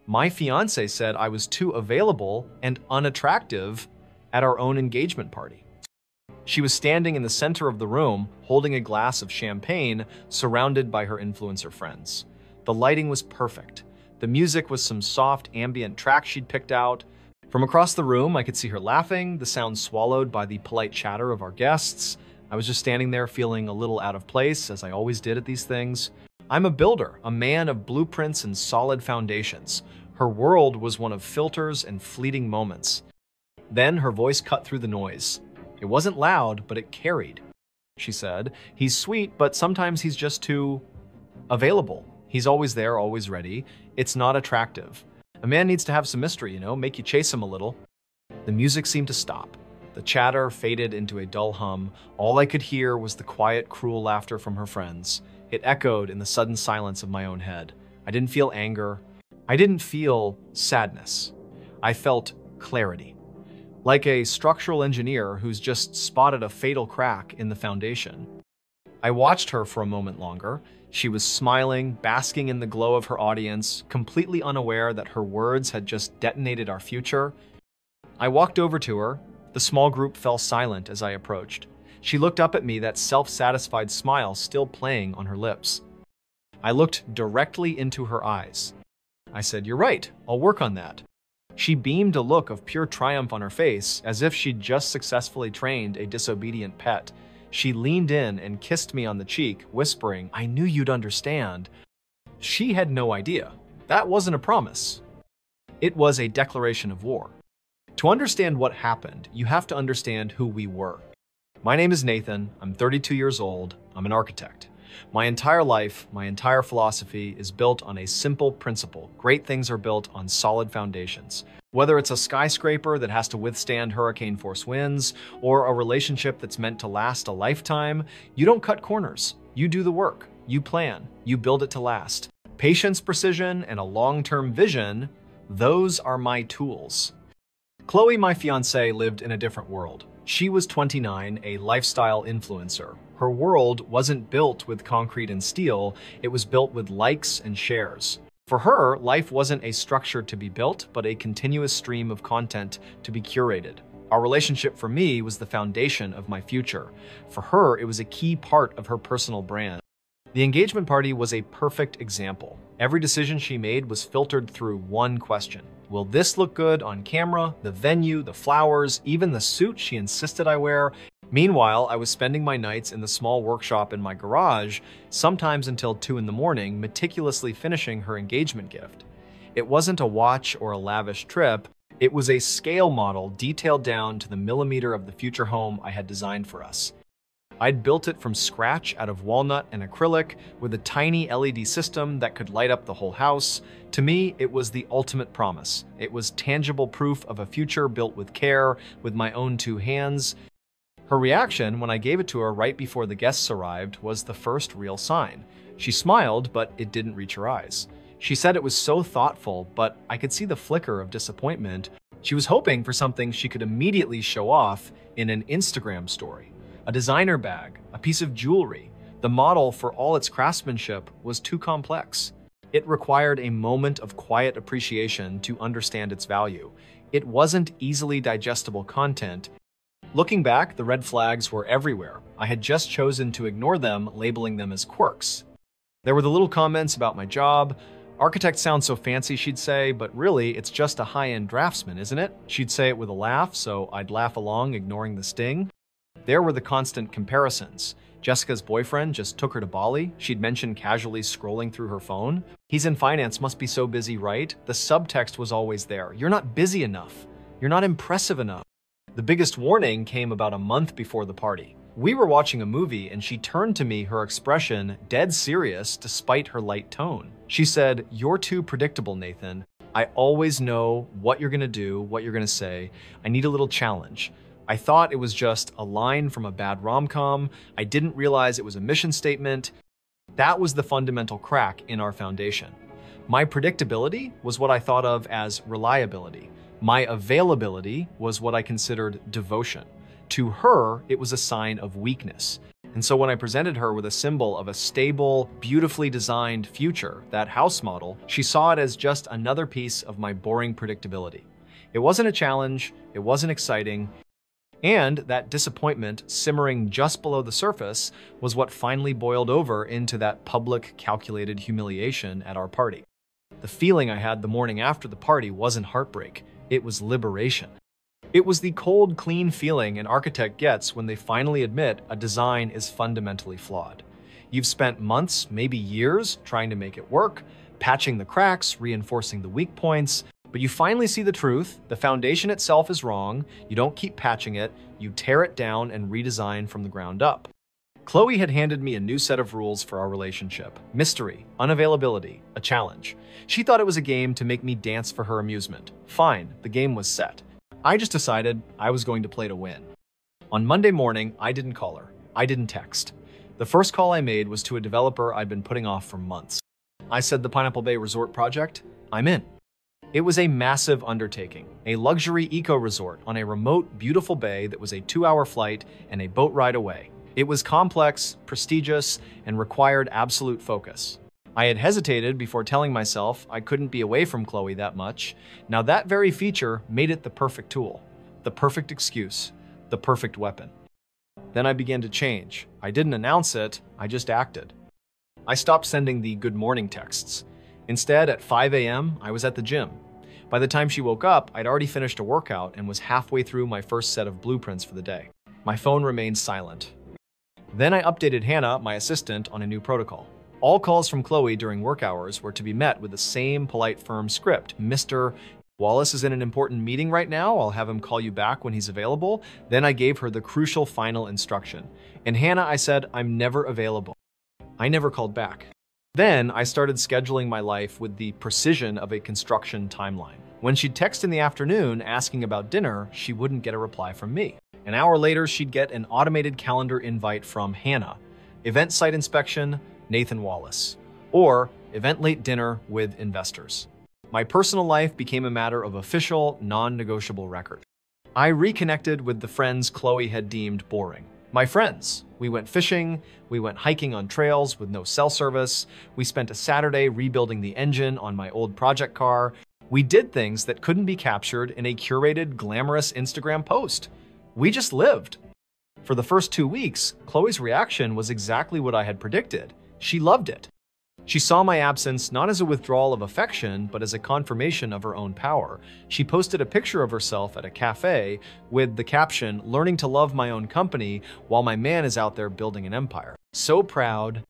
My fiance said I was too available and unattractive at our own engagement party. She was standing in the center of the room, holding a glass of champagne, surrounded by her influencer friends. The lighting was perfect. The music was some soft ambient track she'd picked out. From across the room, I could see her laughing, the sound swallowed by the polite chatter of our guests. I was just standing there feeling a little out of place, as I always did at these things. I'm a builder, a man of blueprints and solid foundations. Her world was one of filters and fleeting moments. Then her voice cut through the noise. It wasn't loud, but it carried. She said, "He's sweet, but sometimes he's just too available. He's always there, always ready. It's not attractive. A man needs to have some mystery, make you chase him a little." The music seemed to stop. The chatter faded into a dull hum. All I could hear was the quiet, cruel laughter from her friends. It echoed in the sudden silence of my own head. I didn't feel anger. I didn't feel sadness. I felt clarity. Like a structural engineer who's just spotted a fatal crack in the foundation. I watched her for a moment longer. She was smiling, basking in the glow of her audience, completely unaware that her words had just detonated our future. I walked over to her. The small group fell silent as I approached. She looked up at me, that self-satisfied smile still playing on her lips. I looked directly into her eyes. I said, "You're right, I'll work on that." She beamed a look of pure triumph on her face, as if she'd just successfully trained a disobedient pet. She leaned in and kissed me on the cheek, whispering, "I knew you'd understand." She had no idea. That wasn't a promise. It was a declaration of war. To understand what happened, you have to understand who we were. My name is Nathan. I'm 32 years old. I'm an architect. My entire life, my entire philosophy is built on a simple principle. Great things are built on solid foundations. Whether it's a skyscraper that has to withstand hurricane force winds, or a relationship that's meant to last a lifetime, you don't cut corners. You do the work. You plan. You build it to last. Patience, precision, and a long-term vision, those are my tools. Chloe, my fiancée, lived in a different world. She was 29, a lifestyle influencer. Her world wasn't built with concrete and steel, it was built with likes and shares. For her, life wasn't a structure to be built, but a continuous stream of content to be curated. Our relationship for me was the foundation of my future. For her, it was a key part of her personal brand. The engagement party was a perfect example. Every decision she made was filtered through one question. Will this look good on camera? The venue, the flowers, even the suit she insisted I wear. Meanwhile, I was spending my nights in the small workshop in my garage, sometimes until 2 in the morning, meticulously finishing her engagement gift. It wasn't a watch or a lavish trip. It was a scale model detailed down to the millimeter of the future home I had designed for us. I'd built it from scratch out of walnut and acrylic with a tiny LED system that could light up the whole house. To me, it was the ultimate promise. It was tangible proof of a future built with care, with my own 2 hands. Her reaction when I gave it to her right before the guests arrived was the first real sign. She smiled, but it didn't reach her eyes. She said it was so thoughtful, but I could see the flicker of disappointment. She was hoping for something she could immediately show off in an Instagram story. A designer bag, a piece of jewelry. The model, for all its craftsmanship, was too complex. It required a moment of quiet appreciation to understand its value. It wasn't easily digestible content. Looking back, the red flags were everywhere. I had just chosen to ignore them, labeling them as quirks. There were the little comments about my job. "Architect sounds so fancy," she'd say, "but really, it's just a high-end draftsman, isn't it?" She'd say it with a laugh, so I'd laugh along, ignoring the sting. There were the constant comparisons. Jessica's boyfriend just took her to Bali. She'd mentioned casually scrolling through her phone. "He's in finance, must be so busy, right?" The subtext was always there. "You're not busy enough. You're not impressive enough." The biggest warning came about a month before the party. We were watching a movie and she turned to me, her expression dead serious despite her light tone. She said, "You're too predictable, Nathan. I always know what you're gonna do, what you're gonna say. I need a little challenge." I thought it was just a line from a bad rom-com. I didn't realize it was a mission statement. That was the fundamental crack in our foundation. My predictability was what I thought of as reliability. My availability was what I considered devotion. To her, it was a sign of weakness. And so when I presented her with a symbol of a stable, beautifully designed future, that house model, she saw it as just another piece of my boring predictability. It wasn't a challenge, it wasn't exciting, and that disappointment simmering just below the surface was what finally boiled over into that public, calculated humiliation at our party. The feeling I had the morning after the party wasn't heartbreak, it was liberation. It was the cold, clean feeling an architect gets when they finally admit a design is fundamentally flawed. You've spent months, maybe years, trying to make it work, patching the cracks, reinforcing the weak points, but you finally see the truth. The foundation itself is wrong. You don't keep patching it. You tear it down and redesign from the ground up. Chloe had handed me a new set of rules for our relationship. Mystery, unavailability, a challenge. She thought it was a game to make me dance for her amusement. Fine, the game was set. I just decided I was going to play to win. On Monday morning, I didn't call her. I didn't text. The first call I made was to a developer I'd been putting off for months. I said the Pineapple Bay Resort project, I'm in. It was a massive undertaking, a luxury eco-resort on a remote, beautiful bay that was a 2-hour flight and a boat ride away. It was complex, prestigious, and required absolute focus. I had hesitated before telling myself I couldn't be away from Chloe that much. Now that very feature made it the perfect tool, the perfect excuse, the perfect weapon. Then I began to change. I didn't announce it, I just acted. I stopped sending the good morning texts. Instead, at 5 a.m., I was at the gym. By the time she woke up, I'd already finished a workout and was halfway through my first set of blueprints for the day. My phone remained silent. Then I updated Hannah, my assistant, on a new protocol. All calls from Chloe during work hours were to be met with the same polite, firm script. Mr. Wallace is in an important meeting right now. I'll have him call you back when he's available. Then I gave her the crucial final instruction. And Hannah, I said, I'm never available. I never called back. Then I started scheduling my life with the precision of a construction timeline. When she'd text in the afternoon asking about dinner, she wouldn't get a reply from me. An hour later, she'd get an automated calendar invite from Hannah. Event site inspection, Nathan Wallace. Or event late dinner with investors. My personal life became a matter of official, non-negotiable record. I reconnected with the friends Chloe had deemed boring. My friends. We went fishing, we went hiking on trails with no cell service, we spent a Saturday rebuilding the engine on my old project car. We did things that couldn't be captured in a curated, glamorous Instagram post. We just lived. For the first 2 weeks, Chloe's reaction was exactly what I had predicted. She loved it. She saw my absence not as a withdrawal of affection, but as a confirmation of her own power. She posted a picture of herself at a cafe with the caption, "Learning to love my own company while my man is out there building an empire." So proud.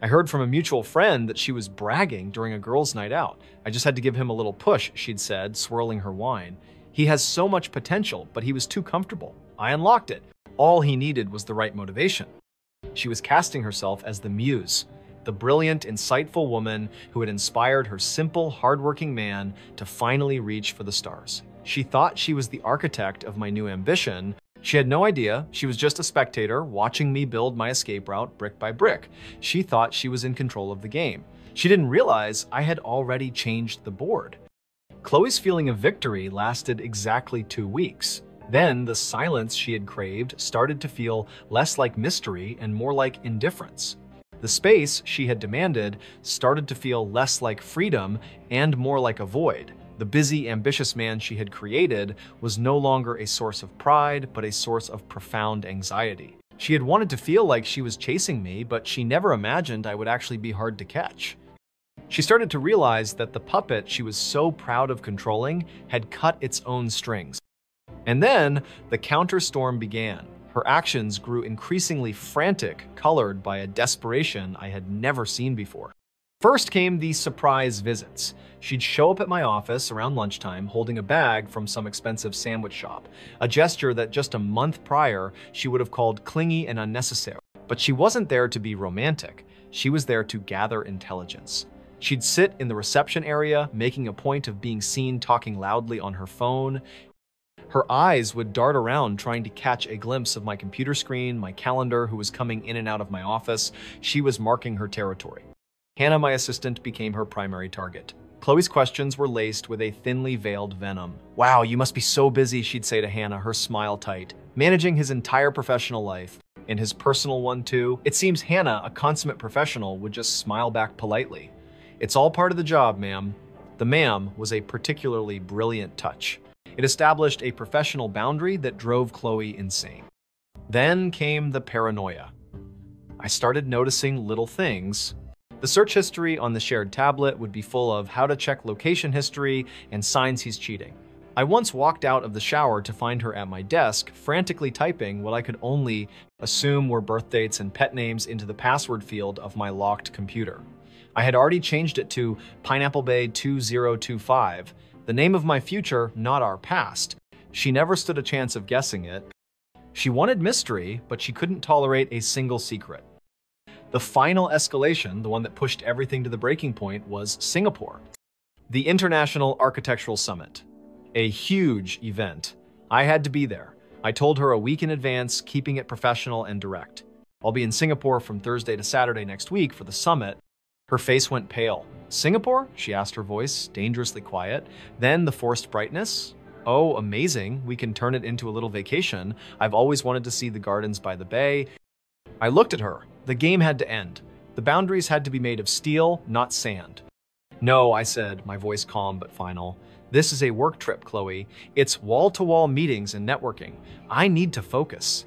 I heard from a mutual friend that she was bragging during a girls' night out. I just had to give him a little push, she'd said, swirling her wine. He has so much potential, but he was too comfortable. I unlocked it. All he needed was the right motivation. She was casting herself as the muse, the brilliant, insightful woman who had inspired her simple, hardworking man to finally reach for the stars. She thought she was the architect of my new ambition. She had no idea. She was just a spectator, watching me build my escape route brick by brick. She thought she was in control of the game. She didn't realize I had already changed the board. Chloe's feeling of victory lasted exactly 2 weeks. Then the silence she had craved started to feel less like mystery and more like indifference. The space she had demanded started to feel less like freedom and more like a void. The busy, ambitious man she had created was no longer a source of pride, but a source of profound anxiety. She had wanted to feel like she was chasing me, but she never imagined I would actually be hard to catch. She started to realize that the puppet she was so proud of controlling had cut its own strings. And then the counterstorm began. Her actions grew increasingly frantic, colored by a desperation I had never seen before. First came the surprise visits. She'd show up at my office around lunchtime holding a bag from some expensive sandwich shop, a gesture that just a month prior she would have called clingy and unnecessary. But she wasn't there to be romantic. She was there to gather intelligence. She'd sit in the reception area, making a point of being seen talking loudly on her phone. Her eyes would dart around trying to catch a glimpse of my computer screen, my calendar, who was coming in and out of my office. She was marking her territory. Hannah, my assistant, became her primary target. Chloe's questions were laced with a thinly veiled venom. "Wow, you must be so busy," she'd say to Hannah, her smile tight, managing his entire professional life. In his personal one too. It seems Hannah, a consummate professional, would just smile back politely. "It's all part of the job, ma'am." The ma'am was a particularly brilliant touch. It established a professional boundary that drove Chloe insane. Then came the paranoia. I started noticing little things. The search history on the shared tablet would be full of how to check location history and signs he's cheating. I once walked out of the shower to find her at my desk, frantically typing what I could only assume were birth dates and pet names into the password field of my locked computer. I had already changed it to Pineapple Bay 2025, the name of my future, not our past. She never stood a chance of guessing it. She wanted mystery, but she couldn't tolerate a single secret. The final escalation, the one that pushed everything to the breaking point, was Singapore. The International Architectural Summit. A huge event. I had to be there. I told her a week in advance, keeping it professional and direct. "I'll be in Singapore from Thursday to Saturday next week for the summit." Her face went pale. "Singapore?" she asked, her voice dangerously quiet. Then the forced brightness. "Oh, amazing. We can turn it into a little vacation. I've always wanted to see the gardens by the bay." I looked at her. The game had to end. The boundaries had to be made of steel, not sand. "No," I said, my voice calm but final. "This is a work trip, Chloe. It's wall-to-wall meetings and networking. I need to focus."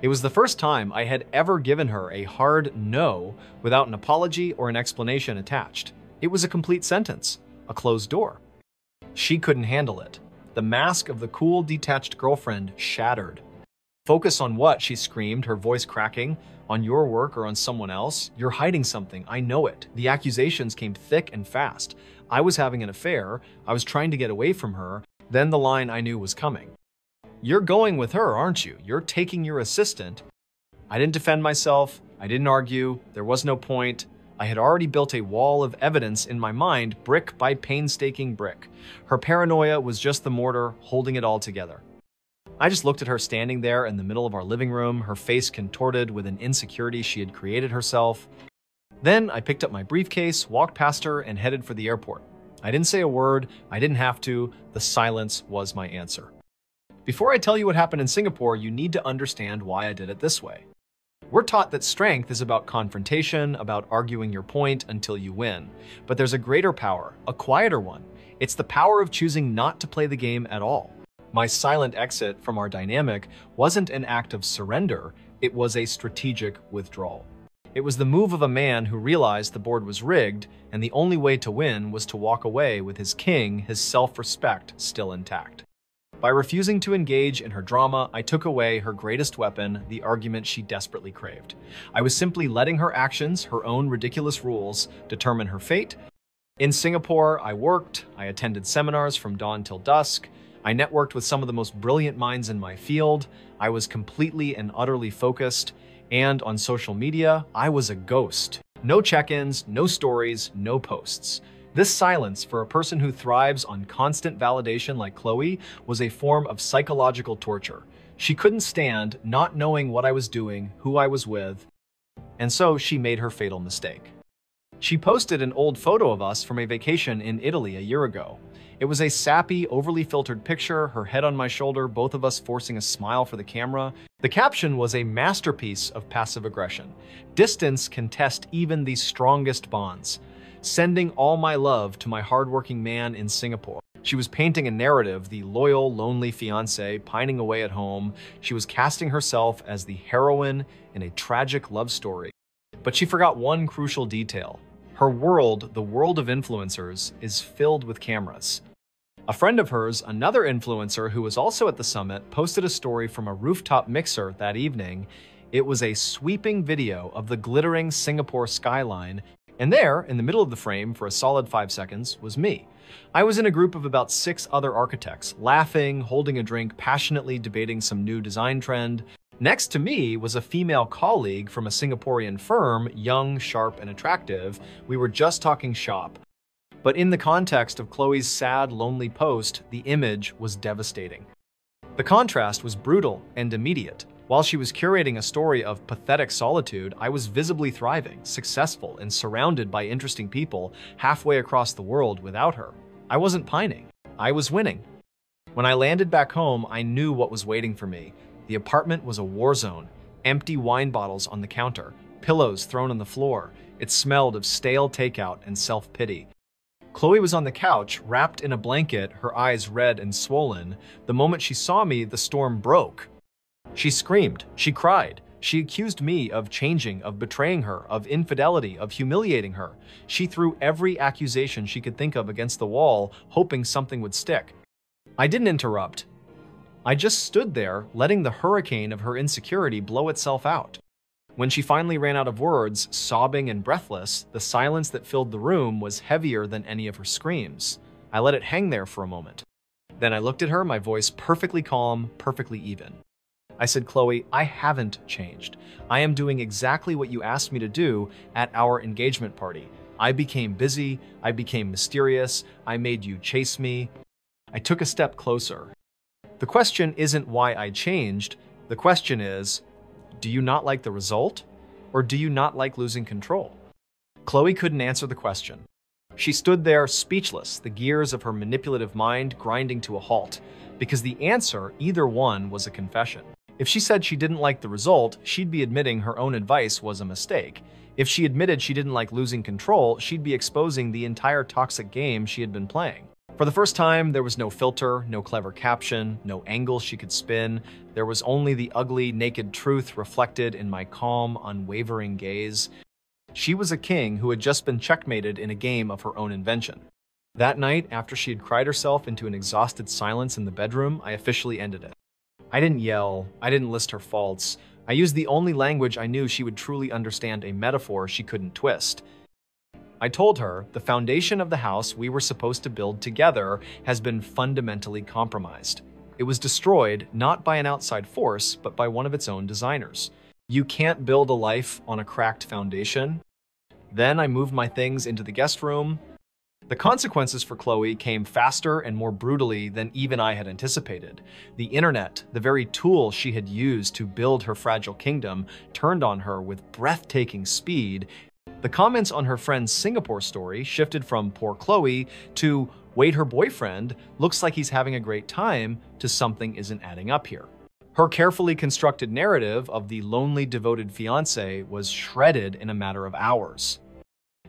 It was the first time I had ever given her a hard no without an apology or an explanation attached. It was a complete sentence, a closed door. She couldn't handle it. The mask of the cool, detached girlfriend shattered. "Focus on what?" she screamed, her voice cracking. "On your work or on someone else? You're hiding something, I know it." The accusations came thick and fast. I was having an affair, I was trying to get away from her, then the line I knew was coming. "You're going with her, aren't you? You're taking your assistant." I didn't defend myself, I didn't argue, there was no point. I had already built a wall of evidence in my mind, brick by painstaking brick. Her paranoia was just the mortar holding it all together. I just looked at her standing there in the middle of our living room, her face contorted with an insecurity she had created herself. Then I picked up my briefcase, walked past her, and headed for the airport. I didn't say a word, I didn't have to, the silence was my answer. Before I tell you what happened in Singapore, you need to understand why I did it this way. We're taught that strength is about confrontation, about arguing your point until you win. But there's a greater power, a quieter one. It's the power of choosing not to play the game at all. My silent exit from our dynamic wasn't an act of surrender, it was a strategic withdrawal. It was the move of a man who realized the board was rigged, and the only way to win was to walk away with his king, his self-respect, still intact. By refusing to engage in her drama, I took away her greatest weapon, the argument she desperately craved. I was simply letting her actions, her own ridiculous rules, determine her fate. In Singapore, I worked, I attended seminars from dawn till dusk, I networked with some of the most brilliant minds in my field, I was completely and utterly focused, and on social media, I was a ghost. No check-ins, no stories, no posts. This silence, for a person who thrives on constant validation like Chloe, was a form of psychological torture. She couldn't stand not knowing what I was doing, who I was with, and so she made her fatal mistake. She posted an old photo of us from a vacation in Italy a year ago. It was a sappy, overly filtered picture, her head on my shoulder, both of us forcing a smile for the camera. The caption was a masterpiece of passive aggression. "Distance can test even the strongest bonds. Sending all my love to my hardworking man in Singapore." She was painting a narrative, the loyal, lonely fiancé pining away at home. She was casting herself as the heroine in a tragic love story. But she forgot one crucial detail. Her world, the world of influencers, is filled with cameras. A friend of hers, another influencer who was also at the summit, posted a story from a rooftop mixer that evening. It was a sweeping video of the glittering Singapore skyline, and there, in the middle of the frame for a solid 5 seconds, was me. I was in a group of about 6 other architects, laughing, holding a drink, passionately debating some new design trend. Next to me was a female colleague from a Singaporean firm, young, sharp, and attractive. We were just talking shop. But in the context of Chloe's sad, lonely post, the image was devastating. The contrast was brutal and immediate. While she was curating a story of pathetic solitude, I was visibly thriving, successful, and surrounded by interesting people halfway across the world without her. I wasn't pining. I was winning. When I landed back home, I knew what was waiting for me. The apartment was a war zone. Empty wine bottles on the counter, pillows thrown on the floor. It smelled of stale takeout and self-pity. Chloe was on the couch, wrapped in a blanket, her eyes red and swollen. The moment she saw me, the storm broke. She screamed, she cried. She accused me of changing, of betraying her, of infidelity, of humiliating her. She threw every accusation she could think of against the wall, hoping something would stick. I didn't interrupt. I just stood there, letting the hurricane of her insecurity blow itself out. When she finally ran out of words, sobbing and breathless, the silence that filled the room was heavier than any of her screams. I let it hang there for a moment. Then I looked at her, my voice perfectly calm, perfectly even. I said, Chloe, I haven't changed. I am doing exactly what you asked me to do at our engagement party. I became busy, I became mysterious, I made you chase me. I took a step closer. The question isn't why I changed, the question is, do you not like the result? Or do you not like losing control? Chloe couldn't answer the question. She stood there speechless, the gears of her manipulative mind grinding to a halt, because the answer, either one, was a confession. If she said she didn't like the result, she'd be admitting her own advice was a mistake. If she admitted she didn't like losing control, she'd be exposing the entire toxic game she had been playing. For the first time, there was no filter, no clever caption, no angle she could spin. There was only the ugly, naked truth reflected in my calm, unwavering gaze. She was a king who had just been checkmated in a game of her own invention. That night, after she had cried herself into an exhausted silence in the bedroom, I officially ended it. I didn't yell, I didn't list her faults. I used the only language I knew she would truly understand, a metaphor she couldn't twist. I told her the foundation of the house we were supposed to build together has been fundamentally compromised. It was destroyed not by an outside force, but by one of its own designers. You can't build a life on a cracked foundation. Then I moved my things into the guest room. The consequences for Chloe came faster and more brutally than even I had anticipated. The internet, the very tool she had used to build her fragile kingdom, turned on her with breathtaking speed. The comments on her friend's Singapore story shifted from "poor Chloe" to "wait, her boyfriend looks like he's having a great time" to "something isn't adding up here." Her carefully constructed narrative of the lonely, devoted fiancé was shredded in a matter of hours.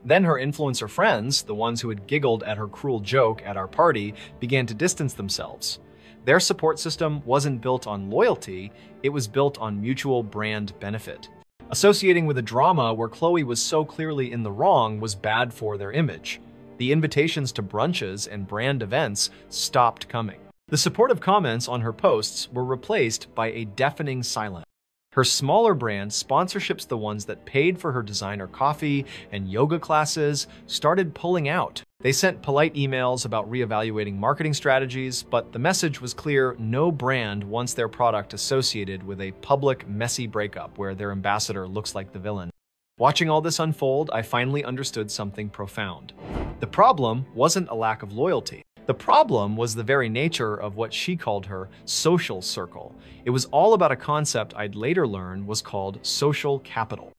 Then her influencer friends, the ones who had giggled at her cruel joke at our party, began to distance themselves. Their support system wasn't built on loyalty, it was built on mutual brand benefit. Associating with a drama where Chloe was so clearly in the wrong was bad for their image. The invitations to brunches and brand events stopped coming. The supportive comments on her posts were replaced by a deafening silence. Her smaller brand sponsorships, the ones that paid for her designer coffee and yoga classes, started pulling out. They sent polite emails about reevaluating marketing strategies, but the message was clear: no brand wants their product associated with a public, messy breakup where their ambassador looks like the villain. Watching all this unfold, I finally understood something profound. The problem wasn't a lack of loyalty. The problem was the very nature of what she called her social circle. It was all about a concept I'd later learn was called social capital.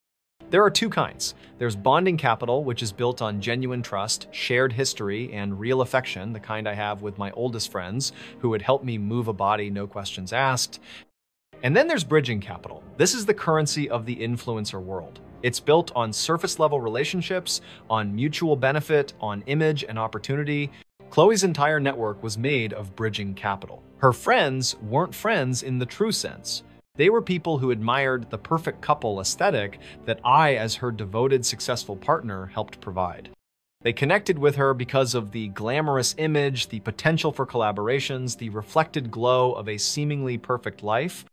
There are two kinds. There's bonding capital, which is built on genuine trust, shared history, and real affection, the kind I have with my oldest friends, who would help me move a body, no questions asked. And then there's bridging capital. This is the currency of the influencer world. It's built on surface-level relationships, on mutual benefit, on image and opportunity. Chloe's entire network was made of bridging capital. Her friends weren't friends in the true sense. They were people who admired the perfect couple aesthetic that I, as her devoted, successful partner, helped provide. They connected with her because of the glamorous image, the potential for collaborations, the reflected glow of a seemingly perfect life.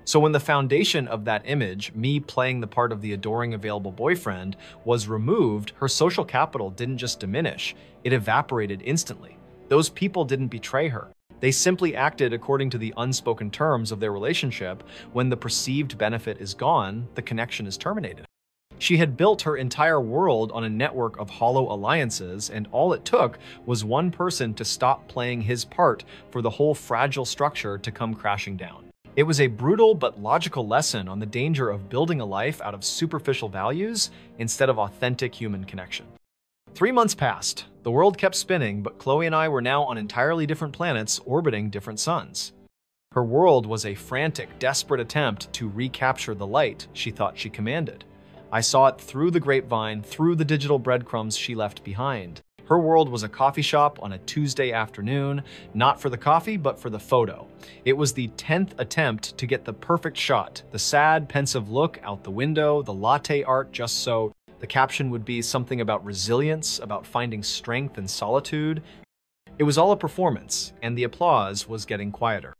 So when the foundation of that image, me playing the part of the adoring available boyfriend, was removed, her social capital didn't just diminish, it evaporated instantly. Those people didn't betray her. They simply acted according to the unspoken terms of their relationship. When the perceived benefit is gone, the connection is terminated. She had built her entire world on a network of hollow alliances, and all it took was one person to stop playing his part for the whole fragile structure to come crashing down. It was a brutal but logical lesson on the danger of building a life out of superficial values instead of authentic human connection. 3 months passed. The world kept spinning, but Chloe and I were now on entirely different planets orbiting different suns. Her world was a frantic, desperate attempt to recapture the light she thought she commanded. I saw it through the grapevine, through the digital breadcrumbs she left behind. Her world was a coffee shop on a Tuesday afternoon, not for the coffee, but for the photo. It was the 10th attempt to get the perfect shot, the sad, pensive look out the window, the latte art just so the caption would be something about resilience, about finding strength in solitude. It was all a performance, and the applause was getting quieter.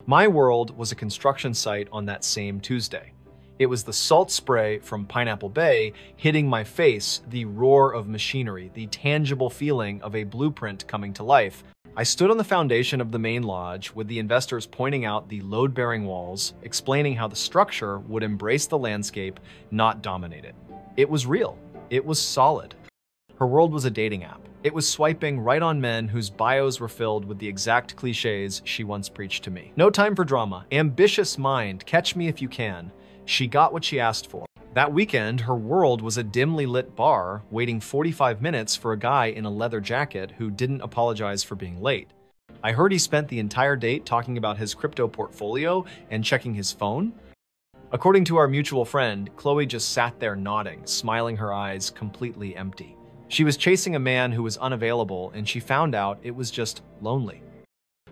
My world was a construction site on that same Tuesday. It was the salt spray from Pineapple Bay hitting my face, the roar of machinery, the tangible feeling of a blueprint coming to life. I stood on the foundation of the main lodge with the investors pointing out the load-bearing walls, explaining how the structure would embrace the landscape, not dominate it. It was real. It was solid. Her world was a dating app. It was swiping right on men whose bios were filled with the exact cliches she once preached to me. No time for drama. Ambitious mind, catch me if you can. She got what she asked for. That weekend, her world was a dimly lit bar waiting 45 minutes for a guy in a leather jacket who didn't apologize for being late. I heard he spent the entire date talking about his crypto portfolio and checking his phone. According to our mutual friend, Chloe just sat there nodding, smiling, her eyes completely empty. She was chasing a man who was unavailable, and she found out it was just lonely.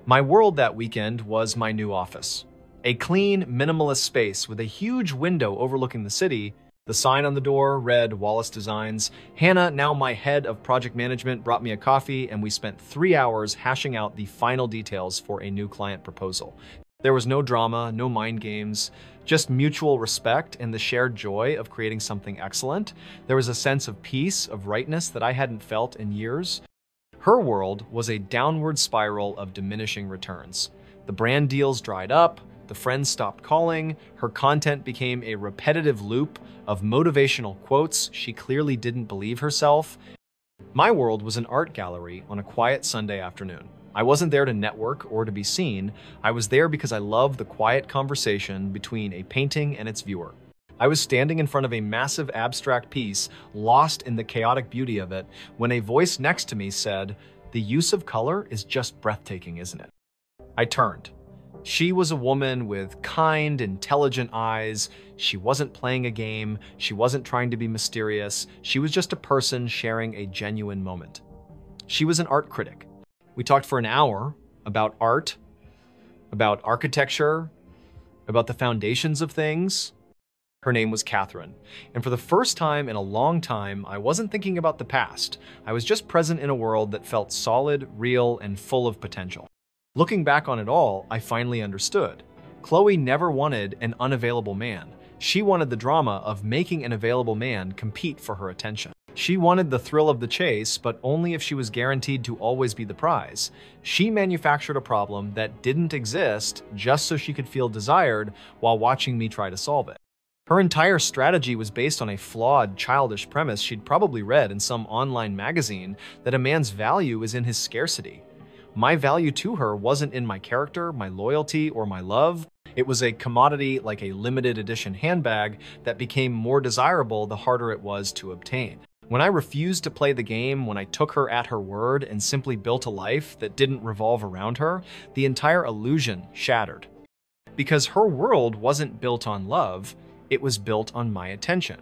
My world that weekend was my new office. A clean, minimalist space with a huge window overlooking the city. The sign on the door read Wallace Designs. Hannah, now my head of project management, brought me a coffee, and we spent 3 hours hashing out the final details for a new client proposal. There was no drama, no mind games, just mutual respect and the shared joy of creating something excellent. There was a sense of peace, of rightness that I hadn't felt in years. Her world was a downward spiral of diminishing returns. The brand deals dried up, the friends stopped calling, her content became a repetitive loop of motivational quotes. She clearly didn't believe herself. My world was an art gallery on a quiet Sunday afternoon. I wasn't there to network or to be seen. I was there because I loved the quiet conversation between a painting and its viewer. I was standing in front of a massive abstract piece, lost in the chaotic beauty of it, when a voice next to me said, "The use of color is just breathtaking, isn't it?" I turned. She was a woman with kind, intelligent eyes. She wasn't playing a game. She wasn't trying to be mysterious. She was just a person sharing a genuine moment. She was an art critic. We talked for an hour about art, about architecture, about the foundations of things. Her name was Catherine. And for the first time in a long time, I wasn't thinking about the past. I was just present in a world that felt solid, real, and full of potential. Looking back on it all, I finally understood. Chloe never wanted an unavailable man. She wanted the drama of making an available man compete for her attention. She wanted the thrill of the chase, but only if she was guaranteed to always be the prize. She manufactured a problem that didn't exist just so she could feel desired while watching me try to solve it. Her entire strategy was based on a flawed, childish premise she'd probably read in some online magazine, that a man's value is in his scarcity. My value to her wasn't in my character, my loyalty, or my love. It was a commodity like a limited edition handbag that became more desirable the harder it was to obtain. When I refused to play the game, when I took her at her word and simply built a life that didn't revolve around her, the entire illusion shattered. Because her world wasn't built on love, it was built on my attention.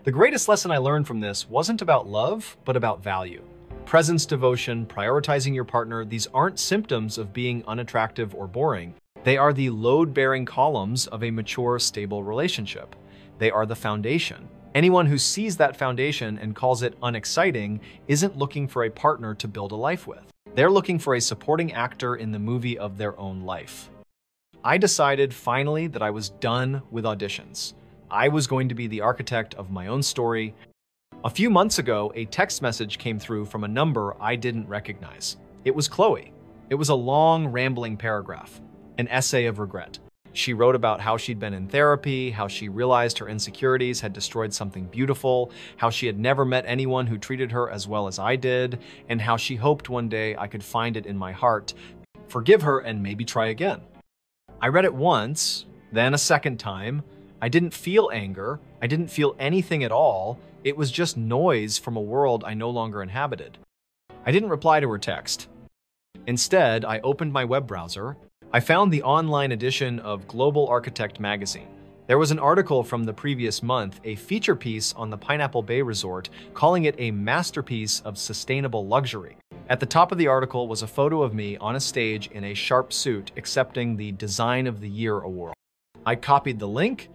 The greatest lesson I learned from this wasn't about love, but about value. Presence, devotion, prioritizing your partner, these aren't symptoms of being unattractive or boring. They are the load-bearing columns of a mature, stable relationship. They are the foundation. Anyone who sees that foundation and calls it unexciting isn't looking for a partner to build a life with. They're looking for a supporting actor in the movie of their own life. I decided finally that I was done with auditions. I was going to be the architect of my own story. A few months ago, a text message came through from a number I didn't recognize. It was Chloe. It was a long, rambling paragraph, an essay of regret. She wrote about how she'd been in therapy, how she realized her insecurities had destroyed something beautiful, how she had never met anyone who treated her as well as I did, and how she hoped one day I could find it in my heart, forgive her, and maybe try again. I read it once, then a second time. I didn't feel anger. I didn't feel anything at all. It was just noise from a world I no longer inhabited. I didn't reply to her text. Instead, I opened my web browser. I found the online edition of Global Architect magazine. There was an article from the previous month, a feature piece on the Pineapple Bay Resort, calling it a masterpiece of sustainable luxury. At the top of the article was a photo of me on a stage in a sharp suit accepting the Design of the Year award. I copied the link,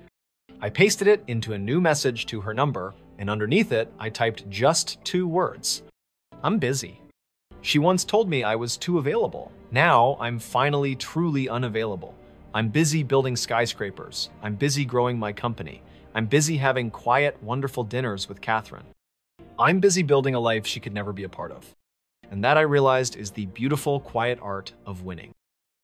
I pasted it into a new message to her number, and underneath it, I typed just 2 words. I'm busy. She once told me I was too available. Now, I'm finally truly unavailable. I'm busy building skyscrapers. I'm busy growing my company. I'm busy having quiet, wonderful dinners with Catherine. I'm busy building a life she could never be a part of. And that, I realized, is the beautiful, quiet art of winning.